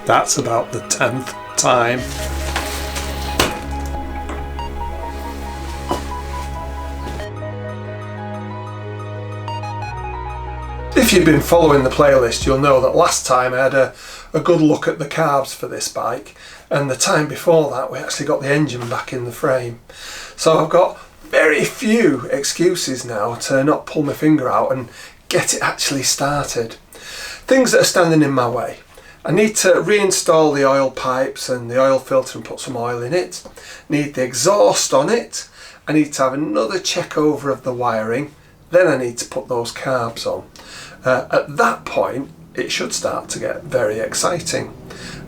That's about the 10th time. If you've been following the playlist, you'll know that last time I had a good look at the carbs for this bike, and the time before that we actually got the engine back in the frame. So I've got very few excuses now to not pull my finger out and get it actually started. Things that are standing in my way. I need to reinstall the oil pipes and the oil filter and put some oil in it. Need the exhaust on it. I need to have another check over of the wiring. Then I need to put those carbs on. At that point, it should start to get very exciting.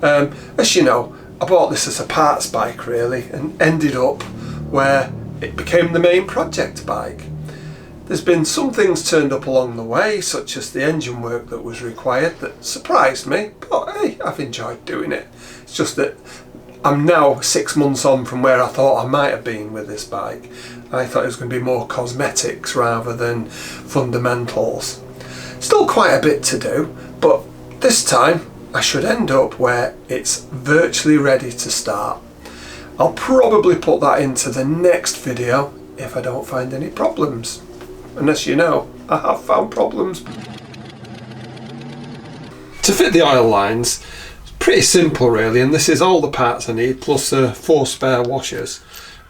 As you know, I bought this as a parts bike really, and ended up where it became the main project bike. There's been some things turned up along the way, such as the engine work that was required that surprised me, but hey, I've enjoyed doing it. It's just that I'm now 6 months on from where I thought I might have been with this bike. I thought it was going to be more cosmetics rather than fundamentals. Still quite a bit to do, but this time I should end up where it's virtually ready to start. I'll probably put that into the next video if I don't find any problems. And as you know, I have found problems. To fit the oil lines, it's pretty simple really, and this is all the parts I need plus 4 spare washers.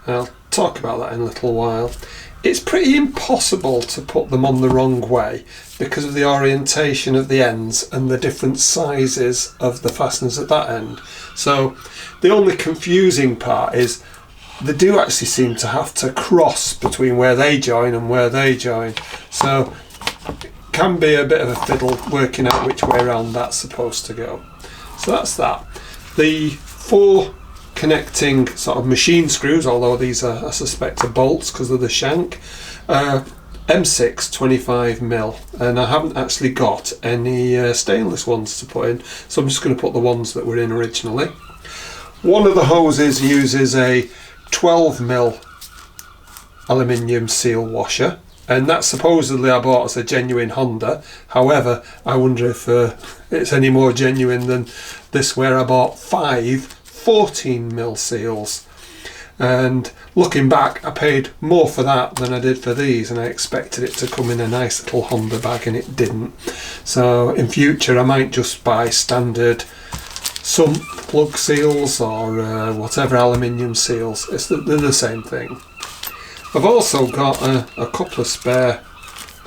I'll talk about that in a little while. It's pretty impossible to put them on the wrong way because of the orientation of the ends and the different sizes of the fasteners at that end. So the only confusing part is they do actually seem to have to cross between where they join and where they join. So it can be a bit of a fiddle working out which way around that's supposed to go. So that's that. The 4 connecting sort of machine screws, although these are, I suspect, are bolts because of the shank, M6 25mm, and I haven't actually got any stainless ones to put in, so I'm just going to put the ones that were in originally. One of the hoses uses a 12mm aluminium seal washer, and that supposedly I bought as a genuine Honda. However, I wonder if it's any more genuine than this, where I bought 5 14mm seals, and looking back I paid more for that than I did for these, and I expected it to come in a nice little Honda bag and it didn't. So in future I might just buy standard sump plug seals or whatever aluminium seals. They're the same thing. I've also got a couple of spare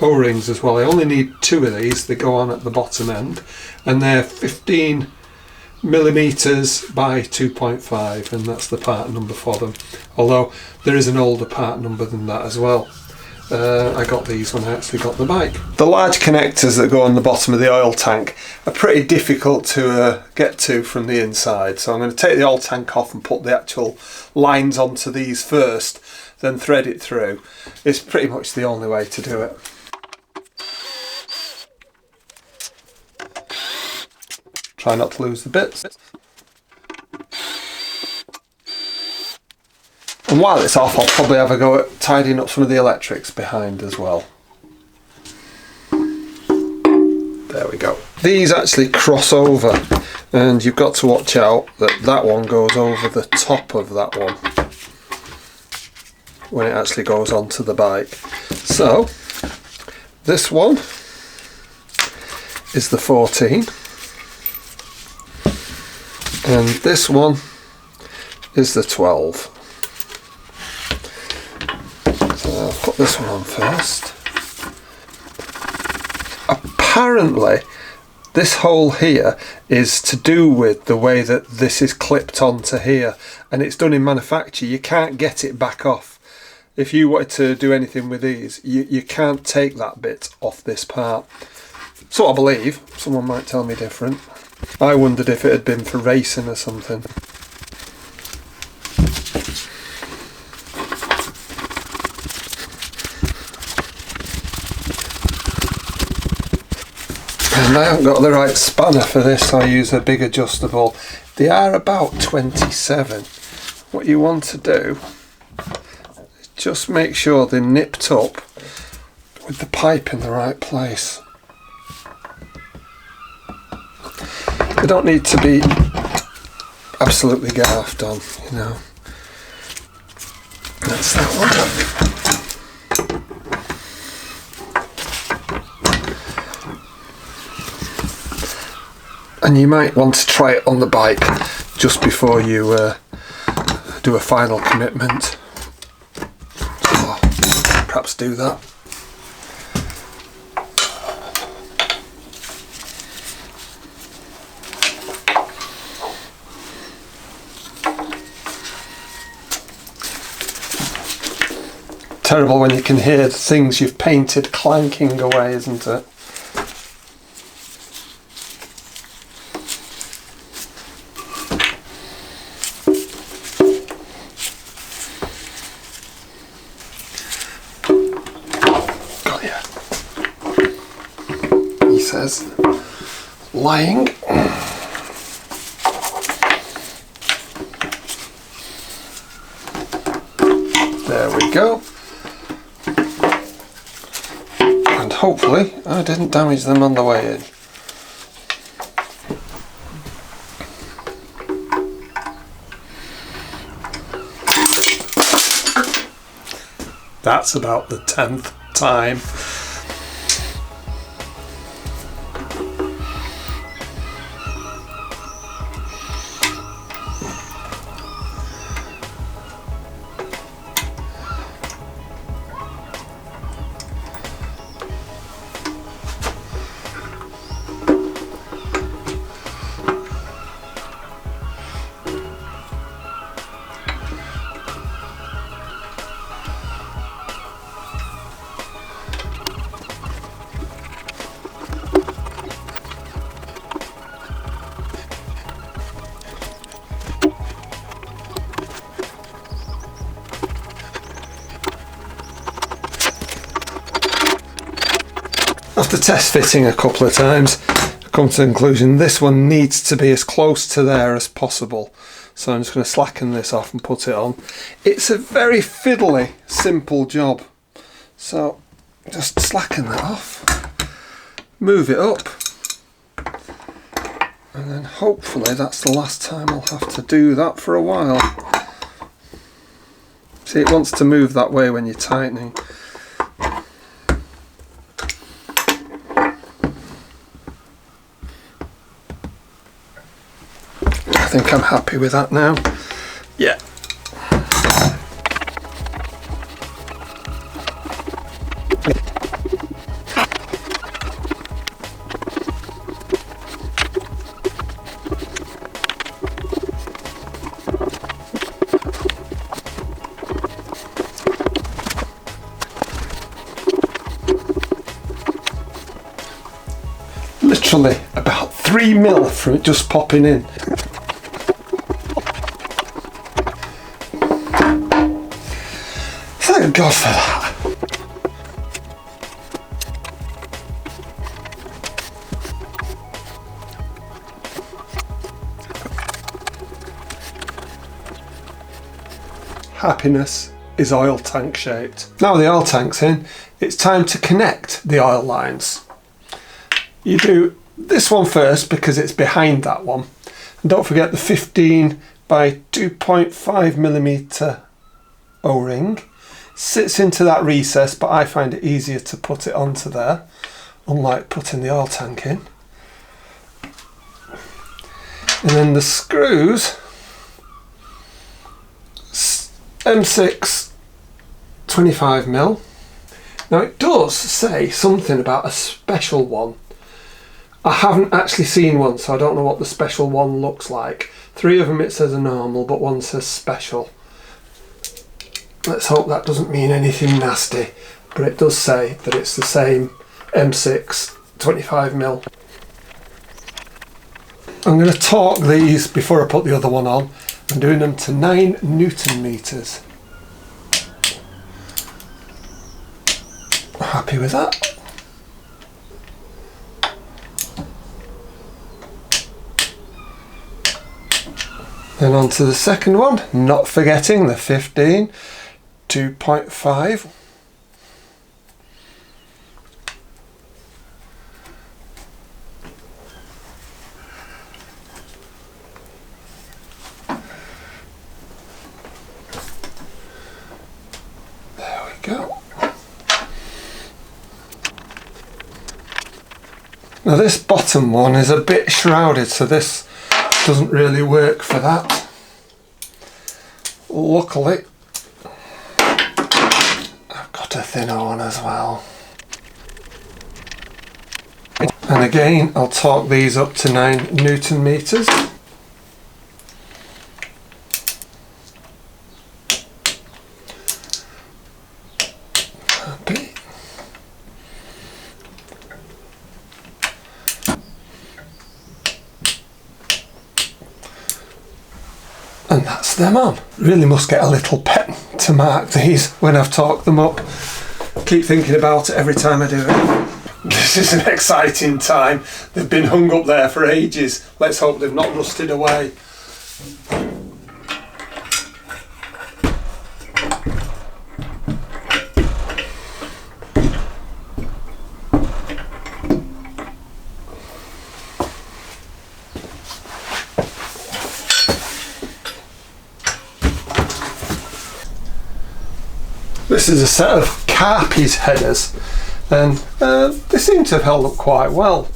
O-rings as well. I only need 2 of these. They go on at the bottom end, and they're 15mm by 2.5, and that's the part number for them, although there is an older part number than that as well. I got these when I actually got the bike. The large connectors that go on the bottom of the oil tank are pretty difficult to get to from the inside, so I'm going to take the oil tank off and put the actual lines onto these first, then thread it through. It's pretty much the only way to do it. Try not to lose the bits. And while it's off, I'll probably have a go at tidying up some of the electrics behind as well. There we go. These actually cross over, and you've got to watch out that that one goes over the top of that one when it actually goes onto the bike. So this one is the 14. And this one is the 12. So I'll put this one on first. Apparently this hole here is to do with the way that this is clipped onto here, and it's done in manufacture. You can't get it back off. If you wanted to do anything with these, you can't take that bit off this part. So I believe. Someone might tell me different. I wondered if it had been for racing or something. And I haven't got the right spanner for this, so I use a big adjustable. They are about 27. What you want to do is just make sure they're nipped up with the pipe in the right place. They don't need to be absolutely garfed on, you know. That's that one. And you might want to try it on the bike just before you do a final commitment. So perhaps do that. Terrible when you can hear the things you've painted clanking away, isn't it? He says, lying. There we go. And hopefully I didn't damage them on the way in. That's about the 10th time. After test fitting a couple of times, I've come to the conclusion this one needs to be as close to there as possible. So I'm just going to slacken this off and put it on. It's a very fiddly, simple job. So just slacken that off, move it up, and then hopefully that's the last time I'll have to do that for a while. See, it wants to move that way when you're tightening. I think I'm happy with that now. Yeah. Literally about 3 mil from it just popping in. Thank God for that. Happiness is oil tank shaped. Now the oil tank's in, it's time to connect the oil lines. You do this one first because it's behind that one. And don't forget the 15 by 2.5 millimeter O-ring. Sits into that recess, but I find it easier to put it onto there, unlike putting the oil tank in. And then the screws, M6 25mm. Now it does say something about a special one. I haven't actually seen one, so I don't know what the special one looks like. 3 of them it says a normal, but one says special. Let's hope that doesn't mean anything nasty, but it does say that it's the same M6 25mm. I'm going to torque these before I put the other one on. I'm doing them to 9 Newton meters. Happy with that. Then on to the second one, not forgetting the 15 2.5. Now this bottom one is a bit shrouded, so this doesn't really work for that. Luckily, I've got a thinner one as well. And again, I'll torque these up to 9 Newton meters. And that's them on. Really must get a little pen to mark these when I've torqued them up. Keep thinking about it every time I do it. This is an exciting time. They've been hung up there for ages. Let's hope they've not rusted away. This is a set of Carbs headers, and they seem to have held up quite well.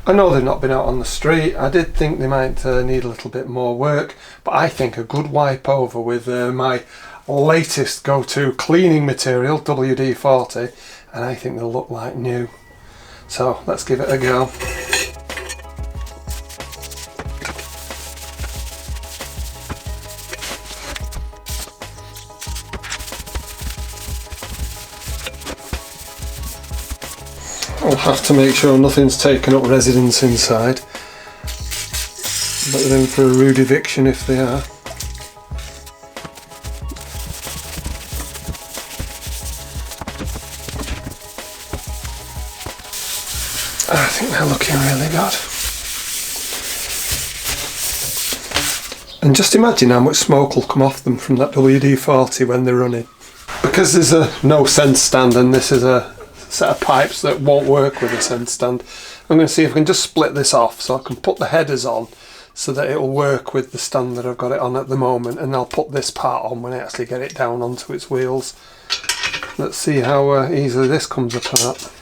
I know they've not been out on the street. I did think they might need a little bit more work, but I think a good wipe over with my latest go-to cleaning material, WD-40, and I think they'll look like new. So let's give it a go. I'll have to make sure nothing's taken up residence inside, but they're in for a rude eviction if they are. I think they're looking really good. And just imagine how much smoke will come off them from that WD-40 when they're running. Because there's a no sense stand and this is a set of pipes that won't work with a sense stand, I'm going to see if I can just split this off so I can put the headers on so that it'll work with the stand that I've got it on at the moment, and I'll put this part on when I actually get it down onto its wheels. Let's see how easily this comes apart.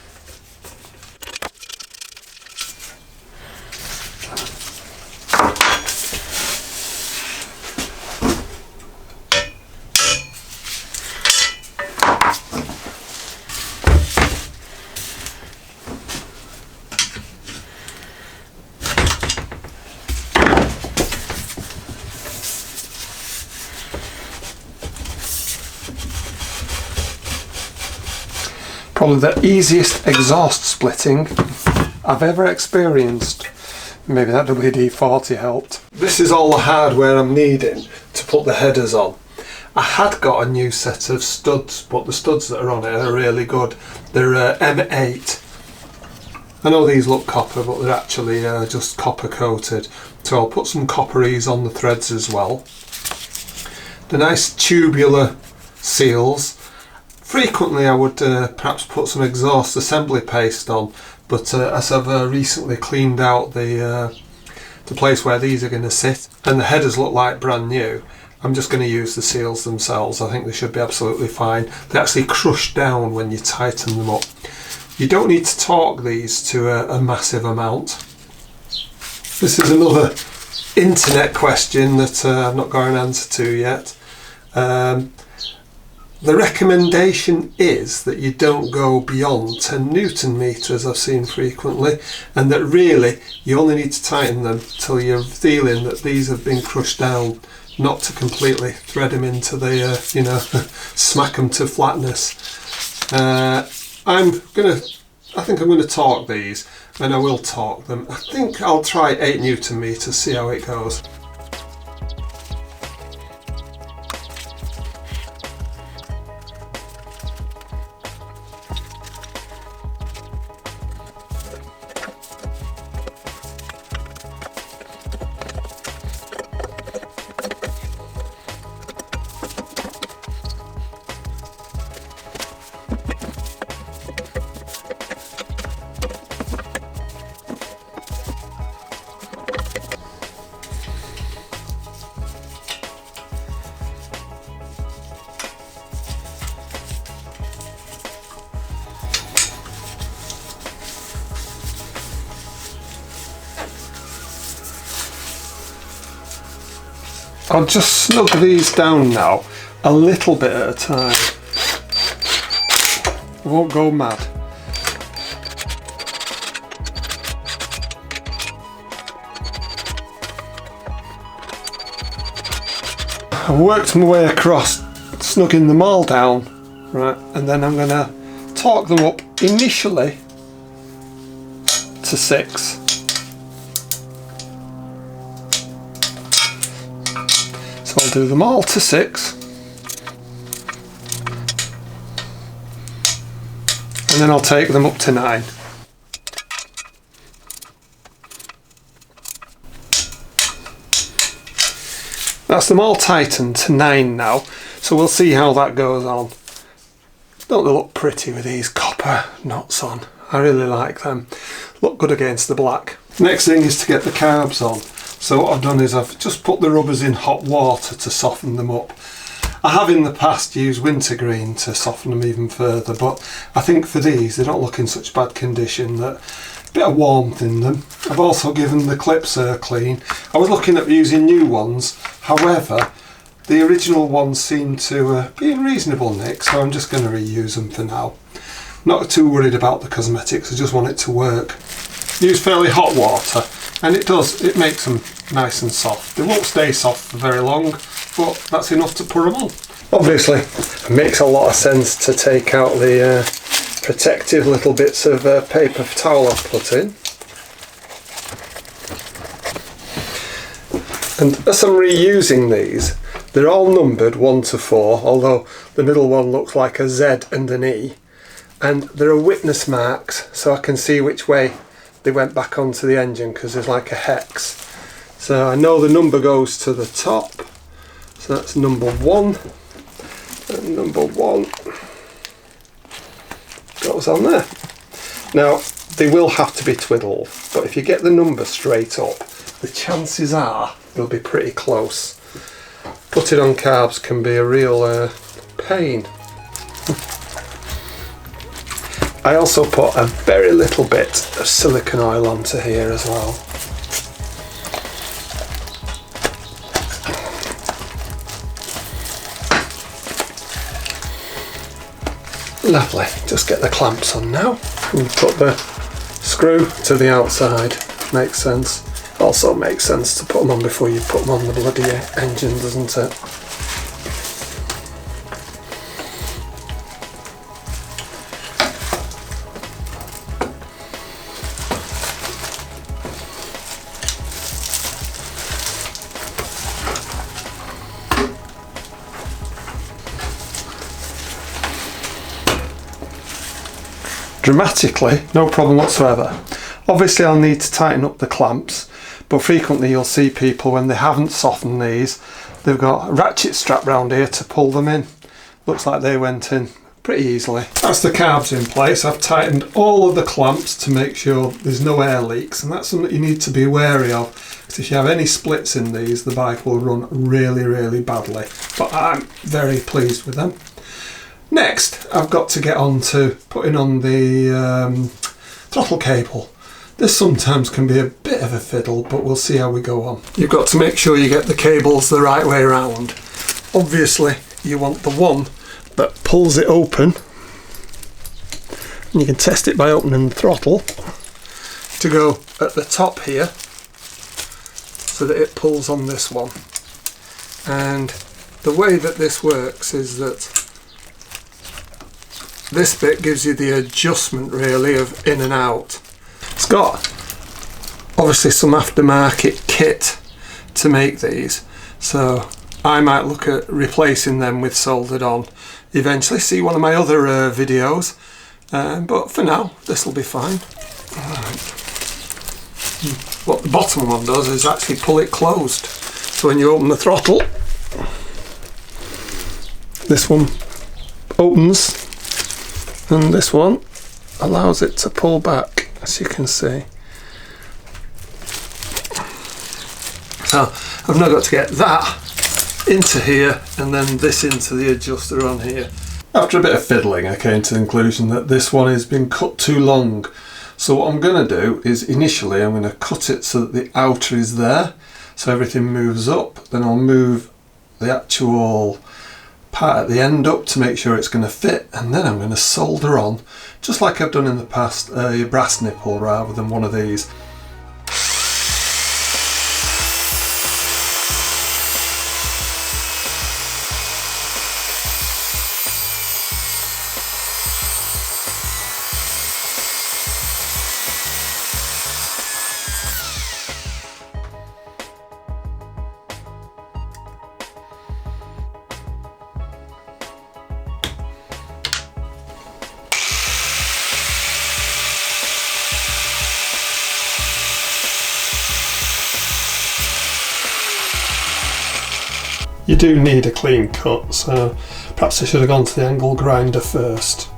Probably the easiest exhaust splitting I've ever experienced. Maybe that WD-40 helped. This is all the hardware I'm needing to put the headers on. I had got a new set of studs, but the studs that are on it are really good. They're M8. I know these look copper, but they're actually just copper coated. So I'll put some copperies on the threads as well. The nice tubular seals. Frequently I would perhaps put some exhaust assembly paste on, but as I've recently cleaned out the place where these are going to sit, and the headers look like brand new, I'm just going to use the seals themselves. I think they should be absolutely fine. They actually crush down when you tighten them up. You don't need to torque these to a massive amount. This is another internet question that I've not got an answer to yet. The recommendation is that you don't go beyond 10 Newton meters, I've seen frequently, and that really you only need to tighten them till you're feeling that these have been crushed down, not to completely thread them into the, you know, smack them to flatness. I think I'm gonna torque these, and I will torque them. I think I'll try 8 Newton meters, see how it goes. I'll just snug these down now, a little bit at a time. I won't go mad. I've worked my way across, snugging them all down, right, and then I'm going to torque them up initially to 6. So I'll do them all to 6, and then I'll take them up to 9. That's them all tightened to 9 now, so we'll see how that goes on. Don't they look pretty with these copper nuts on? I really like them. Look good against the black. Next thing is to get the carbs on. So what I've done is I've just put the rubbers in hot water to soften them up. I have in the past used wintergreen to soften them even further, but I think for these they don't look in such bad condition. That bit of warmth in them. I've also given the clips a clean. I was looking at using new ones, however the original ones seem to be in reasonable nick, so I'm just going to reuse them for now. Not too worried about the cosmetics, I just want it to work. Use fairly hot water, and it makes them nice and soft. They won't stay soft for very long, but that's enough to put them on. Obviously it makes a lot of sense to take out the protective little bits of paper towel I've put in. And as I'm reusing these, they're all numbered 1 to 4, although the middle one looks like a Z and an E. And there are witness marks, so I can see which way they went back onto the engine, because there's like a hex. So I know the number goes to the top, so that's number 1, and number 1 goes on there. Now they will have to be twiddled, but if you get the number straight up, the chances are they'll be pretty close. Putting on carbs can be a real pain. I also put a very little bit of silicone oil onto here as well. Lovely, just get the clamps on now and put the screw to the outside. Makes sense. Also makes sense to put them on before you put them on the bloody engine, doesn't it? Dramatically, no problem whatsoever. Obviously I'll need to tighten up the clamps, but frequently you'll see people when they haven't softened these, they've got a ratchet strap round here to pull them in. Looks like they went in pretty easily. That's the carbs in place. I've tightened all of the clamps to make sure there's no air leaks, and that's something you need to be wary of, because if you have any splits in these, the bike will run really badly. But I'm very pleased with them. Next, I've got to get on to putting on the throttle cable. This sometimes can be a bit of a fiddle, but we'll see how we go on. You've got to make sure you get the cables the right way around. Obviously, you want the one that pulls it open, and you can test it by opening the throttle, to go at the top here, so that it pulls on this one. And the way that this works is that this bit gives you the adjustment really of in and out. It's got obviously some aftermarket kit to make these, so I might look at replacing them with soldered on eventually. See one of my other videos, but for now this will be fine. Right. What the bottom one does is actually pull it closed, so when you open the throttle, this one opens and this one allows it to pull back, as you can see. So I've now got to get that into here and then this into the adjuster on here. After a bit of fiddling, I came to the conclusion that this one has been cut too long. So what I'm going to do is initially I'm going to cut it so that the outer is there, so everything moves up. Then I'll move the actual part at the end up to make sure it's going to fit, and then I'm going to solder on, just like I've done in the past, a brass nipple rather than one of these. You do need a clean cut, so perhaps I should have gone to the angle grinder first.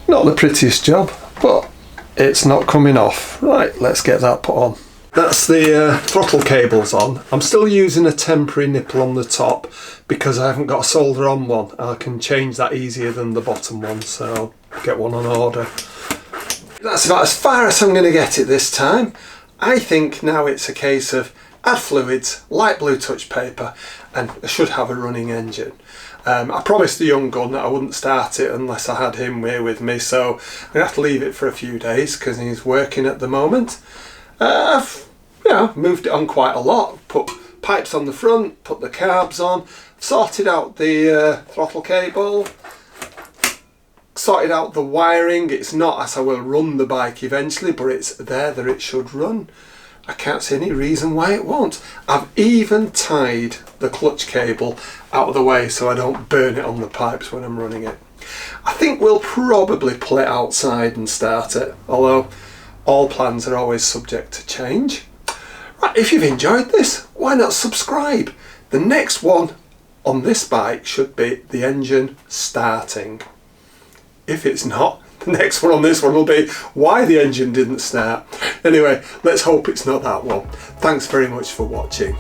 Not the prettiest job, but it's not coming off. Right, let's get that put on. That's the throttle cables on. I'm still using a temporary nipple on the top because I haven't got a solder on one. I can change that easier than the bottom one, so I'll get one on order. That's about as far as I'm going to get it this time. I think now it's a case of add fluids, light blue touch paper, and I should have a running engine. I promised the young gun that I wouldn't start it unless I had him here with me, so I'm going to have to leave it for a few days because he's working at the moment. I've moved it on quite a lot, put pipes on the front, put the carbs on, sorted out the throttle cable, sorted out the wiring. It's not as I will run the bike eventually, but it's there that it should run. I can't see any reason why it won't. I've even tied the clutch cable out of the way so I don't burn it on the pipes when I'm running it. I think we'll probably pull it outside and start it, although all plans are always subject to change. Right, if you've enjoyed this, why not subscribe? The next one on this bike should be the engine starting. If it's not, the next one on this one will be why the engine didn't start. Anyway, let's hope it's not that one. Thanks very much for watching.